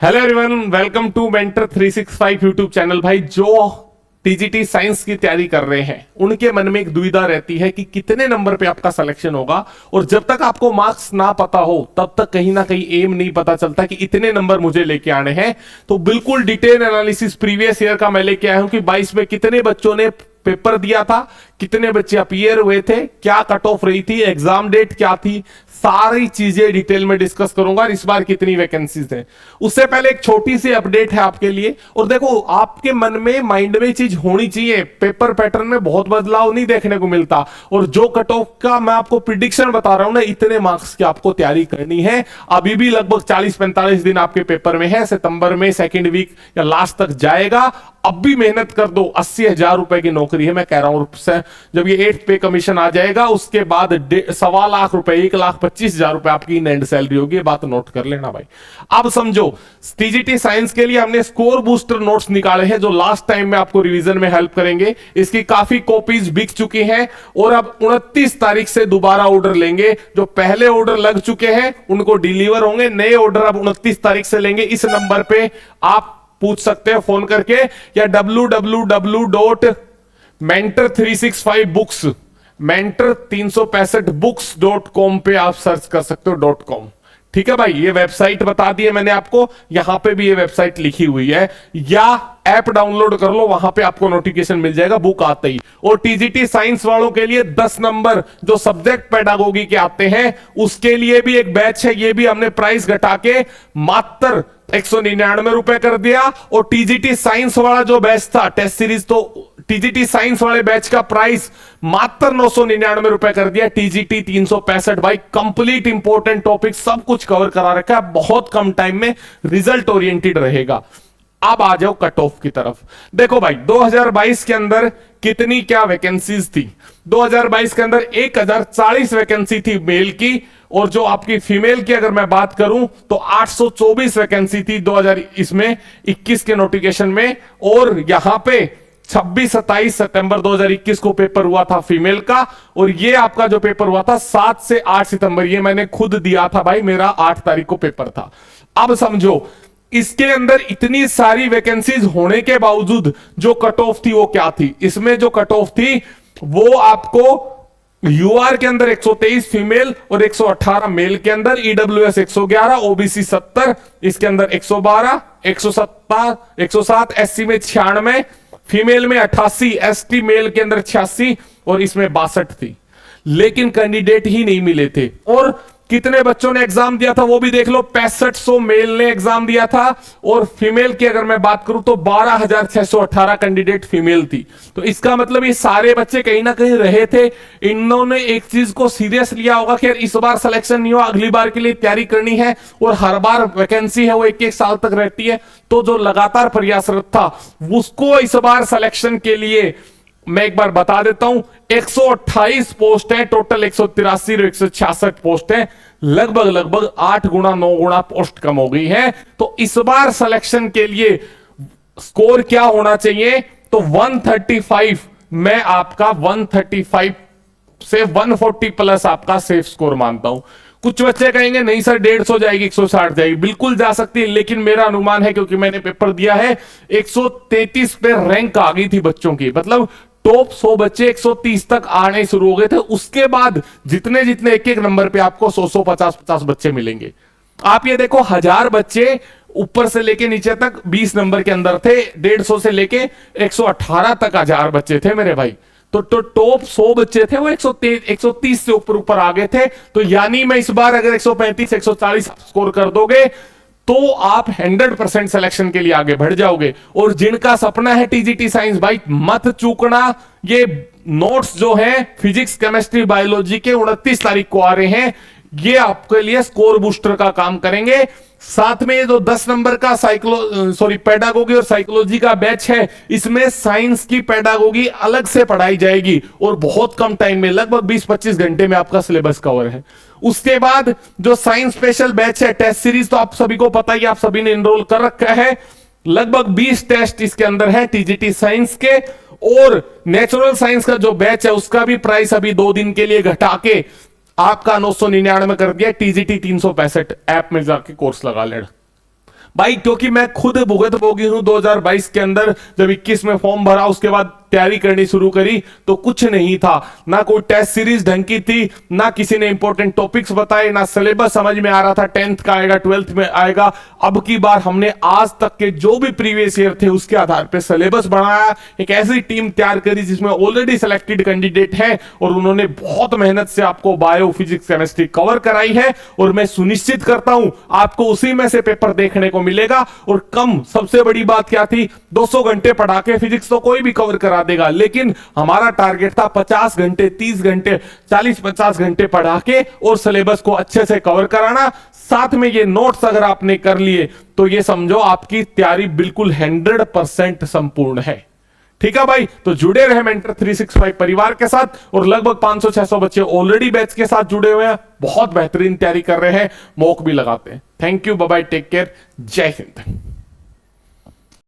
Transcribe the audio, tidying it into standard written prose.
Hello everyone, welcome to mentor 365 YouTube channel. भाई, जो TGT science की तैयारी कर रहे हैं उनके मन में एक दुविधा रहती है कि कितने नंबर पे आपका सिलेक्शन होगा। और जब तक आपको मार्क्स ना पता हो तब तक कहीं ना कहीं एम नहीं पता चलता कि इतने नंबर मुझे लेके आने हैं। तो बिल्कुल डिटेल एनालिसिस प्रीवियस ईयर का मैं लेके आया हूं कि 22 में कितने बच्चों ने पेपर दिया था, कितने बच्चे अपीयर हुए थे, क्या कट ऑफ रही थी, एग्जाम डेट क्या थी, सारी चीजें डिटेल में डिस्कस करूंगा। और इस बार कितनी वैकेंसीज हैं। उससे पहले एक छोटी सी अपडेट है आपके लिए। और देखो, आपके मन में माइंड में चीज होनी चाहिए, पेपर पैटर्न में बहुत बदलाव नहीं देखने को मिलता। और जो कट ऑफ का मैं आपको प्रिडिक्शन बता रहा हूं ना, इतने मार्क्स की आपको तैयारी करनी है। अभी भी लगभग 40-45 दिन आपके पेपर में है। सितंबर में सेकेंड वीक या लास्ट तक जाएगा। अब भी मेहनत कर दो। 80,000 रुपए की नौकरी है, मैं कह रहा हूं। जब ये 8th पे कमीशन आ जाएगा उसके बाद 1.25 लाख रुपए, 1,25,000 रुपए आपकी एंड सैलरी होगी। बात नोट कर लेना भाई। अब समझो, टीजीटी साइंस के लिए हमने स्कोर बूस्टर नोट्स निकाले हैं जो लास्ट टाइम में आपको रिवीजन में हेल्प करेंगे। इसकी काफी कॉपीज बिक चुकी हैं और अब 29 तारीख से दोबारा ऑर्डर लेंगे। जो पहले ऑर्डर लग चुके हैं उनको डिलीवर होंगे, नए ऑर्डर अब 29 तारीख से लेंगे। इस नंबर पे आप पूछ सकते हैं फोन करके, या www.mentor365books mentor365books.com पे आप सर्च कर सकते हो .com। ठीक है भाई, ये वेबसाइट बता दी है मैंने आपको, यहां पे भी ये वेबसाइट लिखी हुई है, या ऐप डाउनलोड कर लो, वहां पे आपको नोटिफिकेशन मिल जाएगा बुक आते ही। और टीजीटी साइंस वालों के लिए 10 नंबर जो सब्जेक्ट पेडागोगी के आते हैं उसके लिए भी एक बैच है। ये भी हमने प्राइस घटा के मात्र 199 रुपए कर दिया। और टीजीटी साइंस वाला जो बैच था टेस्ट सीरीज, तो टीजीटी साइंस वाले बैच का प्राइस मात्र 999 रुपए कर दिया। टीजीटी 365। भाई, कंप्लीट इंपोर्टेंट टॉपिक सब कुछ कवर करा रखा है, बहुत कम टाइम में, रिजल्ट ओरिएंटेड रहेगा। अब आ जाओ कट ऑफ की तरफ। देखो भाई, 2022 के अंदर कितनी क्या वैकेंसीज थी। 2022 के अंदर 1040 वैकेंसी थी मेल की, और जो आपकी फीमेल की अगर मैं बात करूं तो 824 वैकेंसी थी 2021 के नोटिफिकेशन में। और यहां पे 26-27 सितंबर 2021 को पेपर हुआ था फीमेल का। और ये आपका जो पेपर हुआ था 7 से 8 सितंबर, ये मैंने खुद दिया था भाई, मेरा 8 तारीख को पेपर था। अब समझो, इसके अंदर इतनी सारी वैकेंसीज होने के बावजूद जो कट ऑफ थी वो क्या थी। इसमें जो कट ऑफ थी वो आपको यूआर के अंदर 123 फीमेल और 118 मेल के अंदर, ईडब्ल्यूएस 111, ओबीसी 70, इसके अंदर 112, 107, एससी में 96, फीमेल में 88, एसटी मेल के अंदर 86 और इसमें 62 थी। लेकिन कैंडिडेट ही नहीं मिले थे। और कितने बच्चों ने एग्जाम दिया था वो भी देख लो। 6500 मेल ने एग्जाम दिया था, और फीमेल की अगर मैं बात करूं तो 12,618 कैंडिडेट फीमेल थी। तो इसका मतलब ये सारे बच्चे कहीं ना कहीं रहे थे। इन्होंने एक चीज को सीरियस लिया होगा कि इस बार सिलेक्शन नहीं हुआ, अगली बार के लिए तैयारी करनी है। और हर बार वैकेंसी है वो 1-1 साल तक रहती है। तो जो लगातार प्रयासरत था उसको इस बार सिलेक्शन के लिए मैं एक बार बता देता हूं, 128 पोस्ट है टोटल, 183 और 166 पोस्ट है। लगभग 8 गुना 9 गुना पोस्ट कम हो गई है। तो इस बार सिलेक्शन के लिए स्कोर क्या होना चाहिए, तो 135। मैं आपका 135 से 140 प्लस आपका सेफ स्कोर मानता हूं। कुछ बच्चे कहेंगे नहीं सर 150 जाएगी, 160 जाएगी, बिल्कुल जा सकती है। लेकिन मेरा अनुमान है, क्योंकि मैंने पेपर दिया है, 133 पे रैंक आ गई थी बच्चों की। मतलब टॉप 100 बच्चे 130 तक आने शुरू हो गए थे। उसके बाद जितने जितने एक नंबर पे आपको 100, 50 बच्चे मिलेंगे। आप ये देखो, 1000 बच्चे ऊपर से लेके नीचे तक 20 नंबर के अंदर थे। 150 से लेके 118 तक 1000 बच्चे थे मेरे भाई। तो टॉप 100 बच्चे थे वो 130 से ऊपर आ गए थे। तो यानी मैं इस बार अगर 135, 140 स्कोर कर दोगे तो आप 100% सिलेक्शन के लिए आगे बढ़ जाओगे। और जिनका सपना है टीजीटी साइंस, भाई मत चूकना। ये नोट्स जो है फिजिक्स, केमिस्ट्री, बायोलॉजी के 29 तारीख को आ रहे हैं। ये आपके लिए स्कोर बूस्टर का काम करेंगे। साथ में ये जो 10 नंबर का पेडागोगी और साइकोलॉजी का बैच है, इसमें साइंस की पेडागोगी अलग से पढ़ाई जाएगी और बहुत कम टाइम में, लगभग 20-25 घंटे में आपका सिलेबस कवर है। उसके बाद जो साइंस स्पेशल बैच है, टेस्ट सीरीज तो आप सभी को पता ही, आप सभी ने एनरोल कर रखा है। लगभग 20 टेस्ट इसके अंदर है टीजीटी साइंस के। और नेचुरल साइंस का जो बैच है उसका भी प्राइस अभी 2 दिन के लिए घटा के आपका 999 कर दिया। टीजीटी 365 ऐप में जाके कोर्स लगा लेना। भाई क्योंकि मैं खुद भुगतभोगी हूं 2022 के अंदर, जब 21 में फॉर्म भरा उसके बाद तैयारी करनी शुरू करी तो कुछ नहीं था, ना कोई टेस्ट सीरीज ढंग की थी, ना किसी ने इंपॉर्टेंट टॉपिक्स बताए, ना सिलेबस समझ में आ रहा था 10th का आएगा 12th में आएगा। अब की बार हमने आज तक के जो भी प्रीवियस ईयर थे उसके आधार पर सिलेबस बनाया, एक ऐसी टीम तैयार करी जिसमें ऑलरेडी सिलेक्टेड कैंडिडेट है और उन्होंने बहुत मेहनत से आपको बायो, फिजिक्स, केमिस्ट्री कवर कराई है और मैं सुनिश्चित करता हूं आपको उसी में से पेपर देखने को मिलेगा। और कम, सबसे बड़ी बात क्या थी, 200 घंटे पढ़ा के फिजिक्स तो कोई भी कवर करा देगा, लेकिन हमारा टारगेट था 50 घंटे, 30 घंटे, 40-50 घंटे पढ़ा के और सिलेबस को अच्छे से कवर कराना। साथ में ये नोट्स अगर आपने कर लिए तो ये समझो आपकी तैयारी बिल्कुल 100% संपूर्ण है। ठीक है भाई, तो जुड़े रहे मेंटर 365 परिवार के साथ, और लगभग 500-600 बच्चे ऑलरेडी बैच के साथ जुड़े हुए हैं, बहुत बेहतरीन तैयारी कर रहे हैं, मॉक भी लगाते हैं। Thank you, bye bye, take care, जय हिंद।